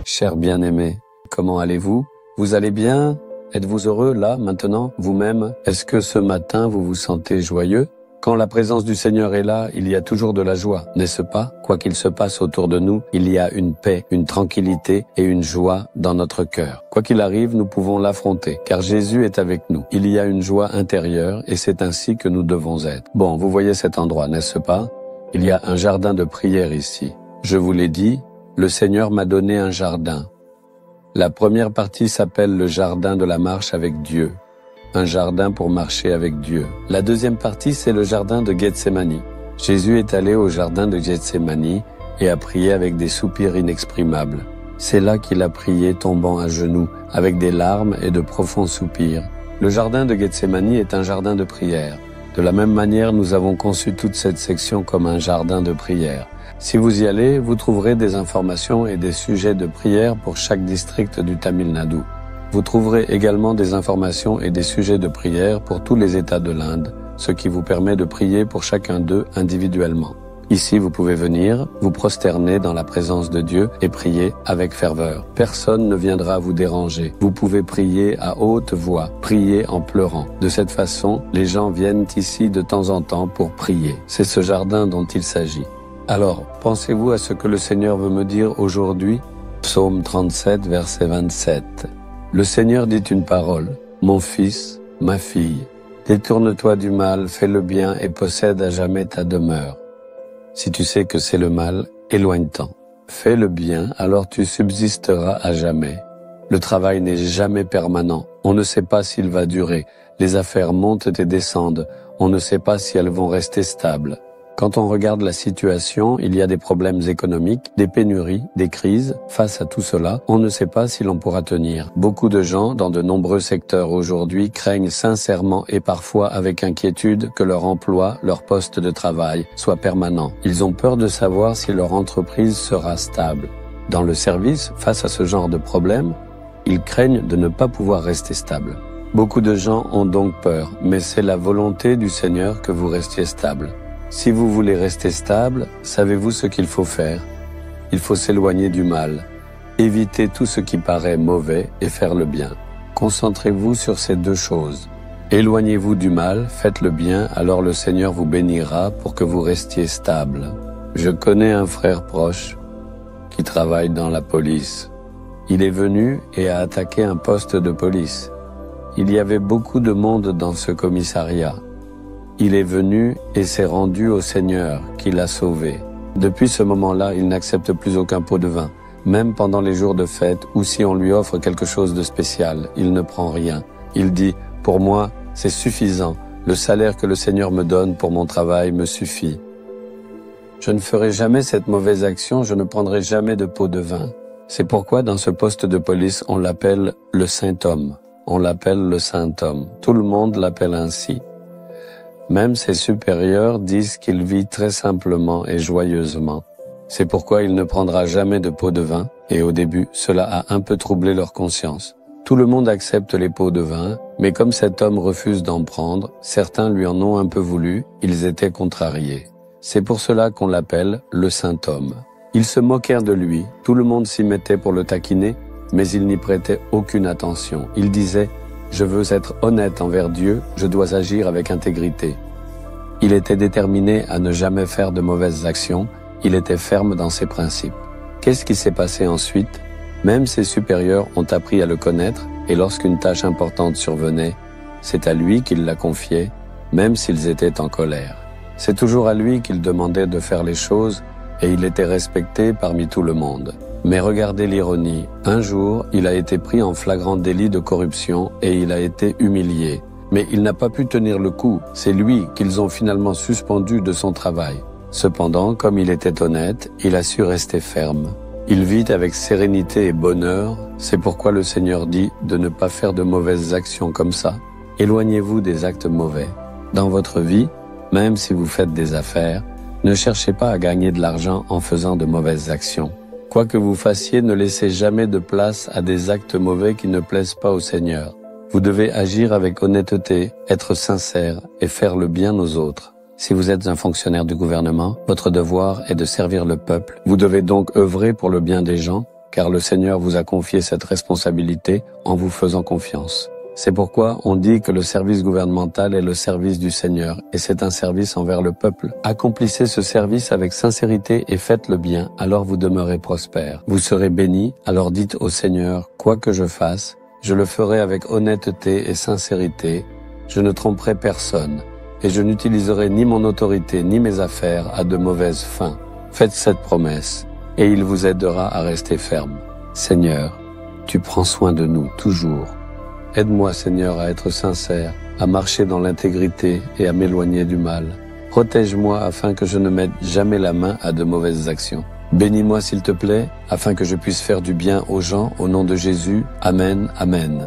Chers bien-aimés, comment allez-vous? Vous allez bien? Êtes-vous heureux là, maintenant, vous-même? Est-ce que ce matin, vous vous sentez joyeux? Quand la présence du Seigneur est là, il y a toujours de la joie, n'est-ce pas? Quoi qu'il se passe autour de nous, il y a une paix, une tranquillité et une joie dans notre cœur. Quoi qu'il arrive, nous pouvons l'affronter, car Jésus est avec nous. Il y a une joie intérieure et c'est ainsi que nous devons être. Bon, vous voyez cet endroit, n'est-ce pas? Il y a un jardin de prière ici. Je vous l'ai dit, le Seigneur m'a donné un jardin. La première partie s'appelle le jardin de la marche avec Dieu. Un jardin pour marcher avec Dieu. La deuxième partie, c'est le jardin de Gethsémani. Jésus est allé au jardin de Gethsémani et a prié avec des soupirs inexprimables. C'est là qu'il a prié tombant à genoux, avec des larmes et de profonds soupirs. Le jardin de Gethsémani est un jardin de prière. De la même manière, nous avons conçu toute cette section comme un jardin de prière. Si vous y allez, vous trouverez des informations et des sujets de prière pour chaque district du Tamil Nadu. Vous trouverez également des informations et des sujets de prière pour tous les États de l'Inde, ce qui vous permet de prier pour chacun d'eux individuellement. Ici, vous pouvez venir, vous prosterner dans la présence de Dieu et prier avec ferveur. Personne ne viendra vous déranger. Vous pouvez prier à haute voix, prier en pleurant. De cette façon, les gens viennent ici de temps en temps pour prier. C'est ce jardin dont il s'agit. Alors, pensez-vous à ce que le Seigneur veut me dire aujourd'hui? Psaume 37, verset 27. Le Seigneur dit une parole. Mon fils, ma fille, détourne-toi du mal, fais le bien et possède à jamais ta demeure. Si tu sais que c'est le mal, éloigne-t'en. Fais le bien, alors tu subsisteras à jamais. Le travail n'est jamais permanent. On ne sait pas s'il va durer. Les affaires montent et descendent. On ne sait pas si elles vont rester stables. Quand on regarde la situation, il y a des problèmes économiques, des pénuries, des crises. Face à tout cela, on ne sait pas si l'on pourra tenir. Beaucoup de gens, dans de nombreux secteurs aujourd'hui, craignent sincèrement et parfois avec inquiétude que leur emploi, leur poste de travail, soit permanent. Ils ont peur de savoir si leur entreprise sera stable. Dans le service, face à ce genre de problème, ils craignent de ne pas pouvoir rester stable. Beaucoup de gens ont donc peur, mais c'est la volonté du Seigneur que vous restiez stable. Si vous voulez rester stable, savez-vous ce qu'il faut faire? Il faut s'éloigner du mal, éviter tout ce qui paraît mauvais et faire le bien. Concentrez-vous sur ces deux choses. Éloignez-vous du mal, faites le bien, alors le Seigneur vous bénira pour que vous restiez stable. Je connais un frère proche qui travaille dans la police. Il est venu et a attaqué un poste de police. Il y avait beaucoup de monde dans ce commissariat. Il est venu et s'est rendu au Seigneur qui l'a sauvé. Depuis ce moment-là, il n'accepte plus aucun pot de vin. Même pendant les jours de fête ou si on lui offre quelque chose de spécial, il ne prend rien. Il dit « Pour moi, c'est suffisant. Le salaire que le Seigneur me donne pour mon travail me suffit. Je ne ferai jamais cette mauvaise action, je ne prendrai jamais de pot de vin. » C'est pourquoi dans ce poste de police, on l'appelle le Saint-Homme. On l'appelle le Saint-Homme. Tout le monde l'appelle ainsi. Même ses supérieurs disent qu'il vit très simplement et joyeusement. C'est pourquoi il ne prendra jamais de pot de vin, et au début, cela a un peu troublé leur conscience. Tout le monde accepte les pots de vin, mais comme cet homme refuse d'en prendre, certains lui en ont un peu voulu, ils étaient contrariés. C'est pour cela qu'on l'appelle le Saint-Homme. Ils se moquèrent de lui, tout le monde s'y mettait pour le taquiner, mais il n'y prêtait aucune attention. Il disait « Je veux être honnête envers Dieu, je dois agir avec intégrité. » Il était déterminé à ne jamais faire de mauvaises actions, il était ferme dans ses principes. Qu'est-ce qui s'est passé ensuite? Même ses supérieurs ont appris à le connaître, et lorsqu'une tâche importante survenait, c'est à lui qu'ils la confiaient, même s'ils étaient en colère. C'est toujours à lui qu'ils demandaient de faire les choses, et il était respecté parmi tout le monde. Mais regardez l'ironie. Un jour, il a été pris en flagrant délit de corruption et il a été humilié. Mais il n'a pas pu tenir le coup. C'est lui qu'ils ont finalement suspendu de son travail. Cependant, comme il était honnête, il a su rester ferme. Il vit avec sérénité et bonheur. C'est pourquoi le Seigneur dit de ne pas faire de mauvaises actions comme ça. Éloignez-vous des actes mauvais. Dans votre vie, même si vous faites des affaires, ne cherchez pas à gagner de l'argent en faisant de mauvaises actions. Quoi que vous fassiez, ne laissez jamais de place à des actes mauvais qui ne plaisent pas au Seigneur. Vous devez agir avec honnêteté, être sincère et faire le bien aux autres. Si vous êtes un fonctionnaire du gouvernement, votre devoir est de servir le peuple. Vous devez donc œuvrer pour le bien des gens, car le Seigneur vous a confié cette responsabilité en vous faisant confiance. C'est pourquoi on dit que le service gouvernemental est le service du Seigneur, et c'est un service envers le peuple. Accomplissez ce service avec sincérité et faites le bien, alors vous demeurez prospère. Vous serez bénis, alors dites au Seigneur, quoi que je fasse, je le ferai avec honnêteté et sincérité, je ne tromperai personne, et je n'utiliserai ni mon autorité ni mes affaires à de mauvaises fins. Faites cette promesse, et il vous aidera à rester ferme. Seigneur, tu prends soin de nous toujours. Aide-moi, Seigneur, à être sincère, à marcher dans l'intégrité et à m'éloigner du mal. Protège-moi afin que je ne mette jamais la main à de mauvaises actions. Bénis-moi, s'il te plaît, afin que je puisse faire du bien aux gens au nom de Jésus. Amen, amen.